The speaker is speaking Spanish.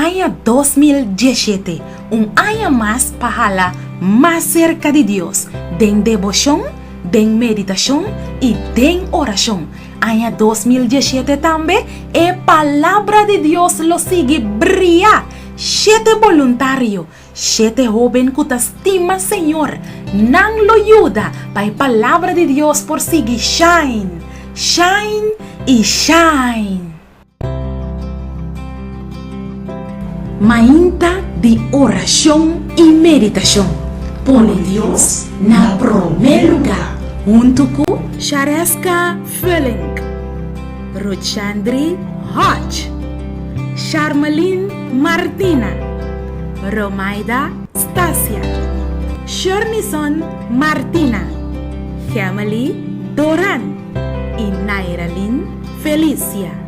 año 2017, un año más para más cerca de Dios, den devoción, den meditación y den oración. Año 2017 también, palabra de Dios lo sigue brilla. 7 voluntario, 7 joven que te estima Señor, nan lo ayuda para palabra de Dios por seguir shine, shine y shine. Mainta de oración y meditación. Pone Dios na primer lugar. Junto con Shareska Felling, Ruchandri Hodge, Charmalin Martina, Romaida Stasia, Shernison Martina, Gemily Doran y Nairalin Felicia.